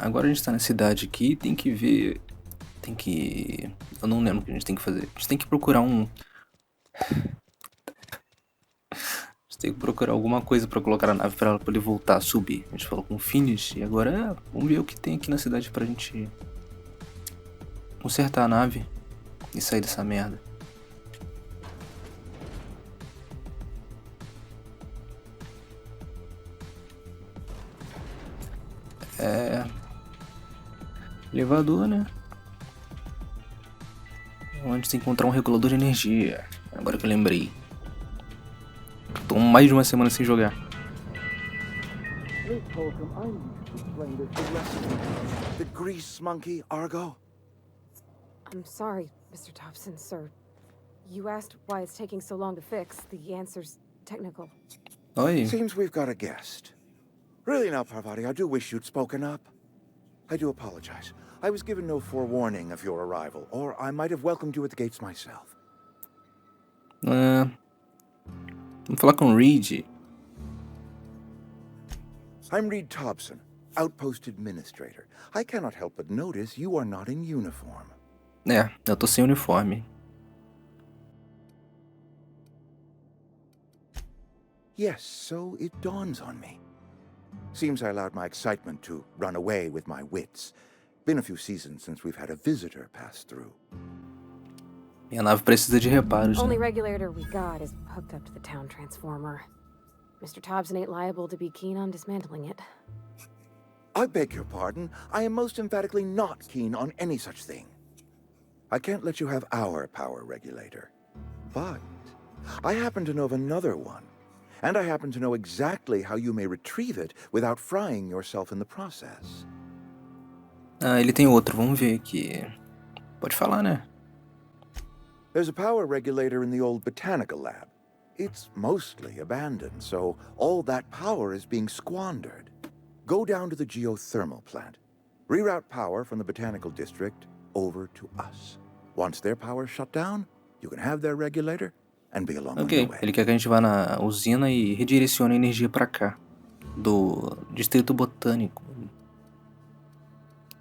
Agora a gente tá na cidade aqui, tem que ver. Tem que. Eu não lembro o que a gente tem que fazer. A gente tem que procurar um. A gente tem que procurar alguma coisa pra colocar na nave pra ela poder voltar a subir. A gente falou com o Finish e agora vamos ver o que tem aqui na cidade pra gente consertar a nave e sair dessa merda. Elevador, né? Onde se encontrar um regulador de energia. Agora que eu lembrei. Tô mais de uma semana sem jogar. Miss Holcomb, I need to explain this big lesson. The grease monkey, Argo? I'm sorry, Mr. Thompson, sir. You asked why it's taking so long to fix. The answer's technical. Oi. Seems we've got a guest. Really now, Parvati, I do wish you'd spoken up. I do apologize. I was given no forewarning of your arrival, or I might have welcomed you at the gates myself. Vamos falar com o Reed. I'm Reed Thompson, Outpost Administrator. I cannot help but notice you are not in uniform. Eu tô sem uniforme. Yes, so it dawns on me. Seems I allowed my excitement to run away with my wits. Been a few seasons since we've had a visitor pass through. Minha nave precisa de reparos, Only né? regulator we got is hooked up to the town transformer. Mr. Thompson ain't liable to be keen on dismantling it. I beg your pardon. I am most emphatically not keen on any such thing. I can't let you have our power regulator. But I happen to know of another one. And I happen to know exactly how you may retrieve it without frying yourself in the process. Ele tem outro, vamos ver aqui. Pode falar, né? There's a power regulator in the old botanical lab. It's mostly abandoned, so all that power is being squandered. Go down to the geothermal plant. Reroute power from the botanical district over to us. Once their power's shut down, you can have their regulator and be along on your way. Ele quer que a gente vá na usina e redirecione a energia pra cá. Do distrito botânico.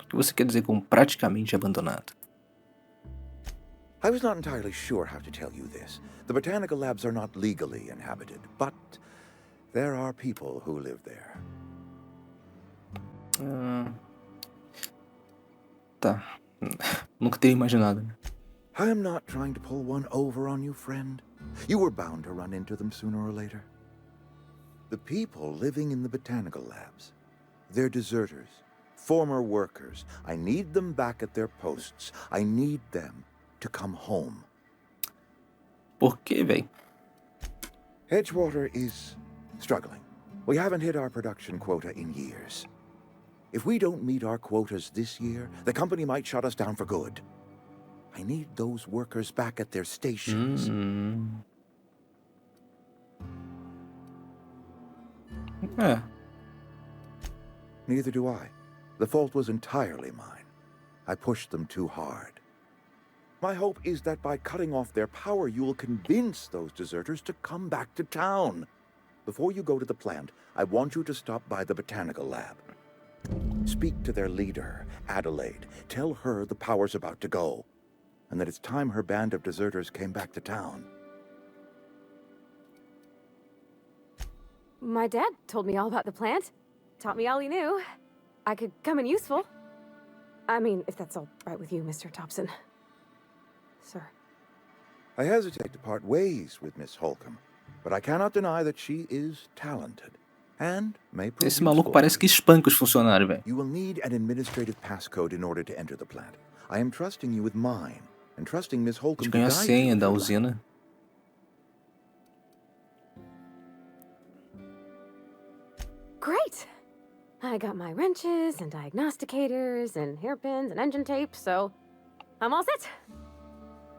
O que você quer dizer com praticamente abandonado? I was not entirely sure how to tell you this. The botanical labs are not legally inhabited, but there are people who live there. Tá. Nunca teria imaginado, né? I am not trying to pull one over on you, friend. You were bound to run into them sooner or later. The people living in the botanical labs, they're deserters, former workers. I need them back at their posts. I need them to come home. Por quê, véi? Edgewater is struggling. We haven't hit our production quota in years. If we don't meet our quotas this year, the company might shut us down for good. I need those workers back at their stations. Neither do I. The fault was entirely mine. I pushed them too hard. My hope is that by cutting off their power, you will convince those deserters to come back to town. Before you go to the plant, I want you to stop by the botanical lab. Speak to their leader, Adelaide. Tell her the power's about to go, and that it's time her band of deserters came back to town. My dad told me all about the plant. Taught me all he knew. I could come in useful. I mean, if that's all right with you, Mr. Thompson. Sir. I hesitate to part ways with Miss Holcomb, but I cannot deny that she is talented and may prove Esse maluco useful. parece que espanca os funcionários, velho. You will need an administrative passcode in order to enter the plant. I am trusting you with mine, and trusting Miss A Holcomb gente to ganhou a guide senha you da through usina. Great! I got my wrenches and diagnosticators and hairpins and engine tape, so I'm all set.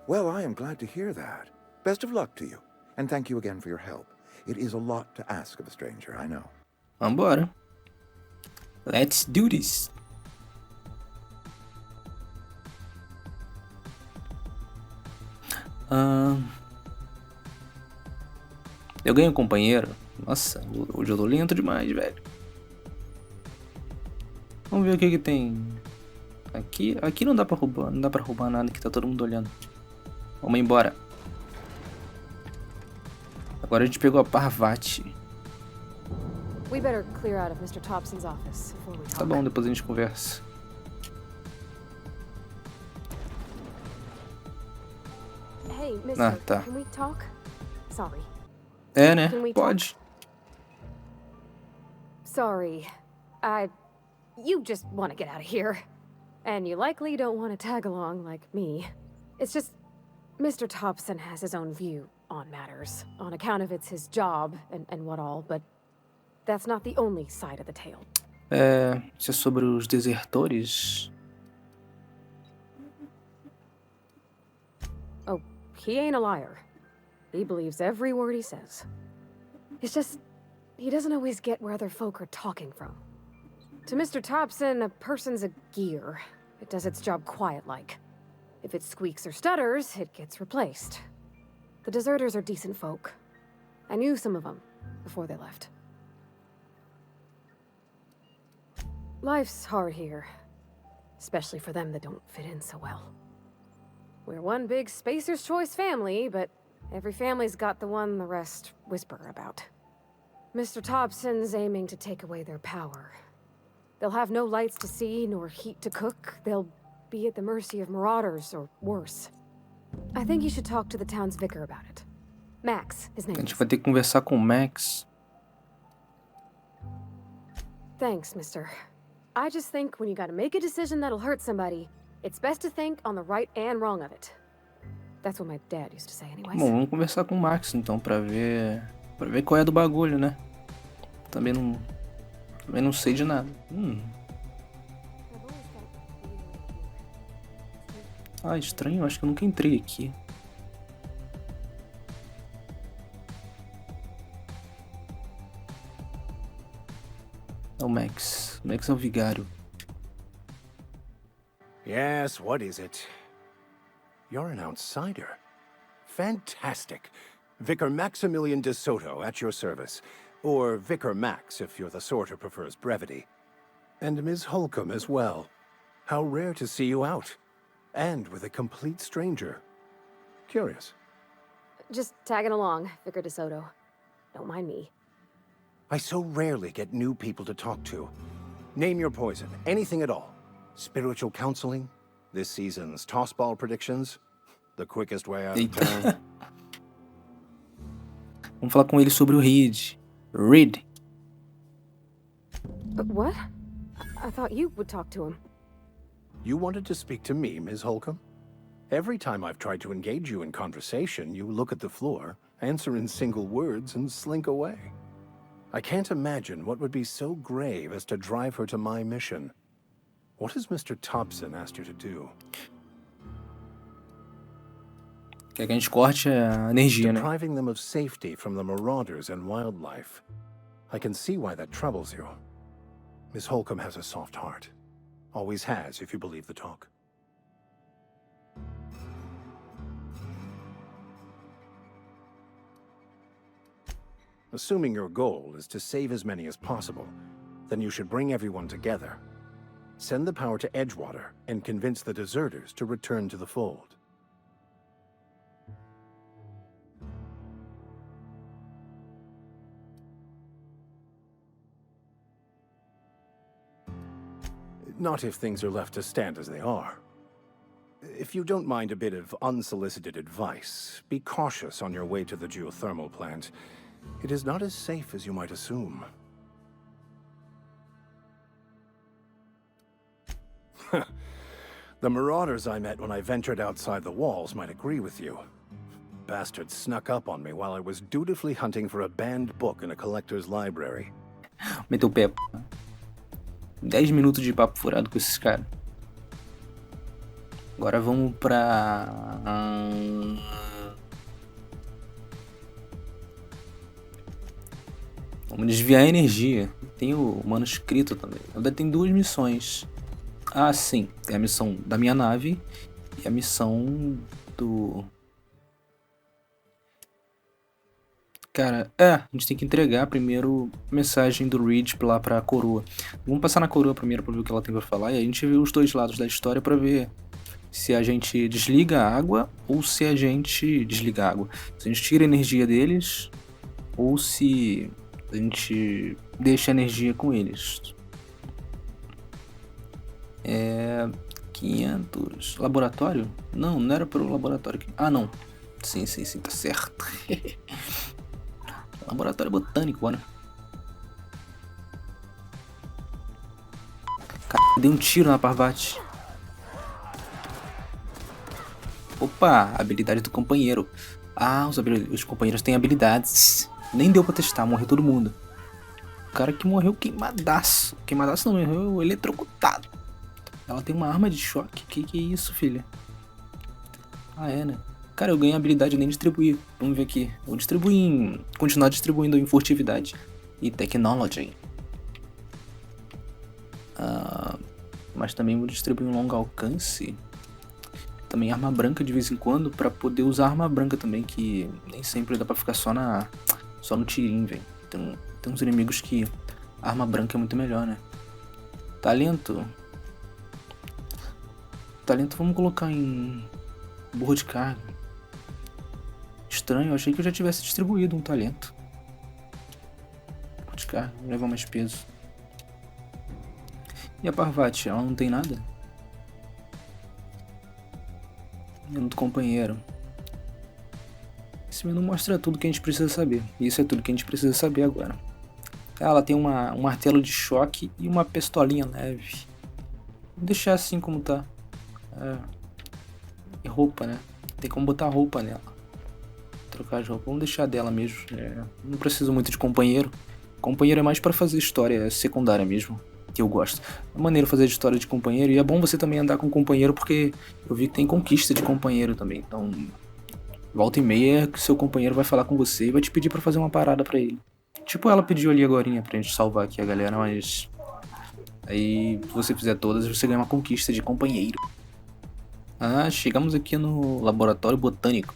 Well, I am glad to hear that. Best of luck to you, and thank you again for your help. It is a lot to ask of a stranger, I know. Vambora. Let's do this. Eu ganhei um companheiro. Nossa, hoje eu tô lento demais, velho. Vamos ver o que tem. Aqui não dá pra roubar, não dá pra roubar nada, que tá todo mundo olhando. Vamos embora. Agora a gente pegou a Parvati. We better clear out of Mr. Thompson's office before we talk. Tá bom, depois a gente conversa. Hey, mister, tá. can we talk? Sorry. É, né? Can we Pode. Sorry. You just want to get out of here. And you likely don't want to tag along like me. It's just, Mr. Thompson has his own view on matters, on account of it's his job and what all, but that's not the only side of the tale. Isso é sobre os desertores? Oh, he ain't a liar. He believes every word he says. It's just, he doesn't always get where other folk are talking from. To Mr. Thompson, a person's a gear. It does its job quiet-like. If it squeaks or stutters, it gets replaced. The deserters are decent folk. I knew some of them before they left. Life's hard here, especially for them that don't fit in so well. We're one big Spacer's Choice family, but every family's got the one the rest whisper about. Mr. Thompson's aiming to take away their power. They'll have no lights to see, nor heat to cook. They'll be at the mercy of marauders, or worse. I think you should talk to the town's vicar about it. Max, his name A gente is. vai ter que conversar com o Max. Thanks, mister. I just think when you gotta make a decision that'll hurt somebody, it's best to think on the right and wrong of it. That's what my dad used to say anyways. Bom, vamos conversar com o Max então, pra ver qual é do bagulho, né? Também não sei de nada. Ah, estranho, acho que eu nunca entrei aqui. É o Max. O Max é o vigário. Yes, what is it? You're an outsider. Fantastic. Vicar Maximilian de Soto at your service. Or Vicar Max, if you're the sort who prefers brevity. And Ms. Holcomb as well. How rare to see you out. And with a complete stranger. Curious. Just tagging along, Vicar DeSoto. Don't mind me. I so rarely get new people to talk to. Name your poison, anything at all. Spiritual counseling? This season's tossball predictions? The quickest way out of town? Vamos falar com ele sobre o Reed. Reed. What? I thought you would talk to him. You wanted to speak to me, Ms. Holcomb? Every time I've tried to engage you in conversation, you look at the floor, answer in single words, and slink away. I can't imagine what would be so grave as to drive her to my mission. What has Mr. Thompson asked you to do? Quer que a gente corte a energia, né? Depriving them of safety from the marauders and wildlife. I can see why that troubles you. Miss Holcomb has a soft heart. Always has, if you believe the talk. Assuming your goal is to save as many as possible, then you should bring everyone together. Send the power to Edgewater and convince the deserters to return to the fold. Not if things are left to stand as they are. If you don't mind a bit of unsolicited advice, be cautious on your way to the geothermal plant. It is not as safe as you might assume. The marauders I met when I ventured outside the walls might agree with you. Bastards snuck up on me while I was dutifully hunting for a banned book in a collector's library. Meteu o pé. 10 minutos de papo furado com esses caras. Agora vamos pra... Vamos desviar a energia. Tem o manuscrito também. Ainda tem 2 missões. Ah, sim. Tem a missão da minha nave e a missão do... Cara, a gente tem que entregar primeiro a mensagem do Reed lá pra coroa. Vamos passar na coroa primeiro pra ver o que ela tem pra falar, e a gente vê os dois lados da história pra ver se a gente desliga a água ou se a gente desliga a água. Se a gente tira a energia deles ou se a gente deixa a energia com eles. 500. Laboratório? Não, não era pro laboratório. Ah, não. Sim, tá certo. Laboratório botânico, bora. Dei um tiro na Parvati. Opa, habilidade do companheiro. Ah, os companheiros têm habilidades. Nem deu pra testar, morreu todo mundo. O cara que morreu queimadaço. Queimadaço não, morreu eletrocutado. Ela tem uma arma de choque. Que é isso, filha? Ah, é, né? Cara, eu ganhei habilidade nem distribuir. Vamos ver aqui. Eu distribuí em... Continuar distribuindo em furtividade. E technology. Mas também vou distribuir um longo alcance. Também arma branca de vez em quando. Pra poder usar arma branca também. Que nem sempre dá pra ficar só no tirinho, velho. Tem uns inimigos que a arma branca é muito melhor, né? Talento vamos colocar em burro de carga. Estranho, eu achei que eu já tivesse distribuído um talento. Burro de carga, leva mais peso. E a Parvati, ela não tem nada? Menu do companheiro. Esse menu mostra tudo que a gente precisa saber. E isso é tudo que a gente precisa saber agora. Ela tem um martelo de choque e uma pistolinha leve. Vou deixar assim como tá. E roupa, né? Tem como botar roupa nela. Trocar de roupa. Vamos deixar dela mesmo. Não preciso muito de companheiro. Companheiro é mais pra fazer história secundária mesmo. Que eu gosto. É maneiro fazer história de companheiro. E é bom você também andar com companheiro. Porque eu vi que tem conquista de companheiro também. Então, volta e meia, que seu companheiro vai falar com você e vai te pedir pra fazer uma parada pra ele. Tipo ela pediu ali agorinha pra gente salvar aqui a galera, mas... Aí, se você fizer todas, você ganha uma conquista de companheiro. Ah, chegamos aqui no laboratório botânico.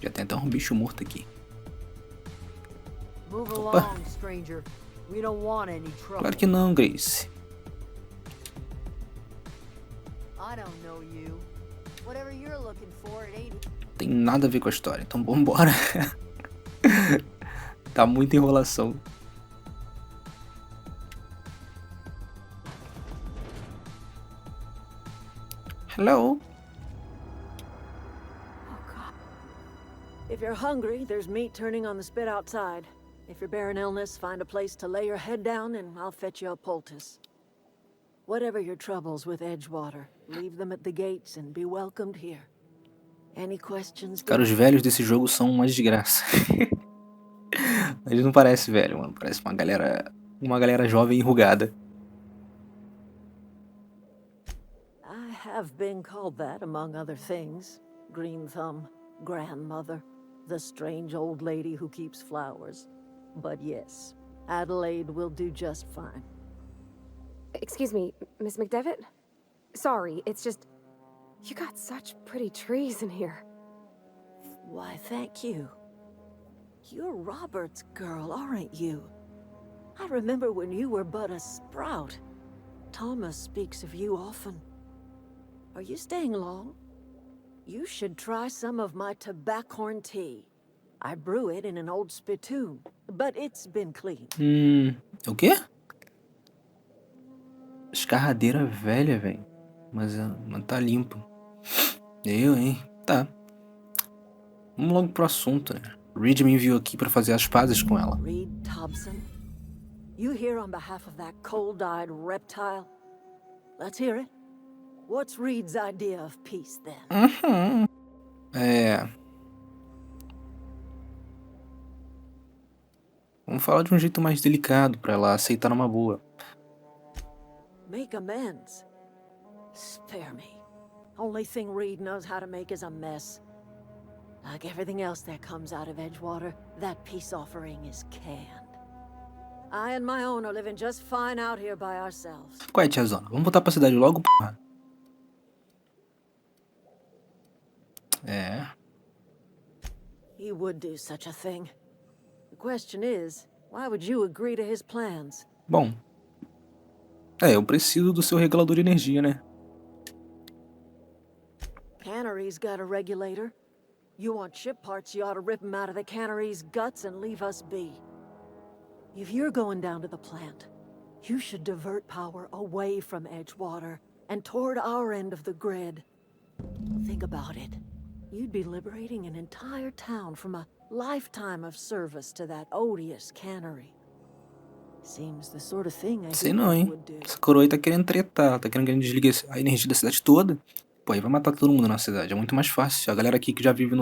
Já tem até um bicho morto aqui. Opa. Claro que não, Grace. Tem nada a ver com a história, então vambora. Tá muita enrolação. Hello. If you're hungry, there's meat turning on the spit outside. If you're bearing illness, find a place to lay your head down and I'll fetch you a poultice. Whatever your troubles with Edgewater, leave them at the gates and be welcomed here. Any questions? Cara, os velhos desse jogo são uma desgraça. Eles não parecem velho, mano. Parece uma galera jovem enrugada. I have been called that among other things. Green Thumb, grandmother, the strange old lady who keeps flowers. But yes, Adelaide will do just fine. Excuse me, Miss McDevitt? Sorry, it's just... You got such pretty trees in here. Why, thank you. You're Robert's girl, aren't you? I remember when you were but a sprout. Thomas speaks of you often. Are you staying long? You should try some of my tobaccorn tea. I brew it in an old spittoon, but it's been cleaned. O quê? Escarradeira velha, velho. Mas tá limpo. Hein? Tá. Vamos logo pro assunto, né? Reed me enviou aqui pra fazer as pazes com ela. Reed Thompson? You here on behalf of that cold-eyed reptile? Let's hear it. What's Reed's idea of peace, then? Vamos falar de um jeito mais delicado pra ela aceitar numa boa. Make amends. Spare me. Only thing Reed knows how to make is a mess. Like everything else that comes out of Edgewater, that peace offering is canned. I and my own are living just fine out here by ourselves. Qual é, tiazona? Vamos voltar pra cidade logo, porra. He would do such a thing. question is, why would you agree to his plans? Bom, eu preciso do seu regulador de energia, né? Cannery's got a regulator. You want ship parts, you ought to rip them out of the cannery's guts and leave us be. If you're going down to the plant, you should divert power away from Edgewater and toward our end of the grid. Think about it. You'd be liberating an entire town from a lifetime of service to that odious cannery. Seems the sort of thing I Sei think não, I hein? would do. Essa coroa aí tá querendo tretar, tá querendo que a gente desligue a energia da cidade toda. Pô, aí vai matar todo mundo na cidade, é muito mais fácil. A galera aqui que já vive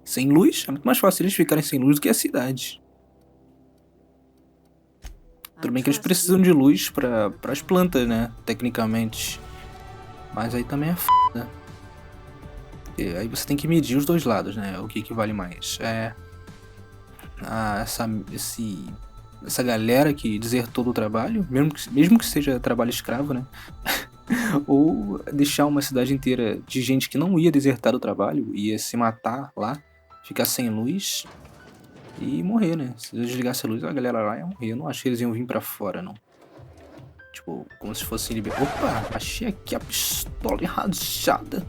sem luz, é muito mais fácil eles ficarem sem luz do que a cidade. Tudo bem que eles precisam de luz para as plantas, né? Tecnicamente. Mas aí também é né? E aí você tem que medir os dois lados, né? O que vale mais. Essa galera que desertou do trabalho, mesmo que seja trabalho escravo, né? Ou deixar uma cidade inteira de gente que não ia desertar do trabalho, ia se matar lá, ficar sem luz e morrer, né? Se eu desligasse a luz, a galera lá ia morrer. Eu não acho que eles iam vir pra fora, não. Tipo, como se fossem liberados. Opa, achei aqui a pistola rajada.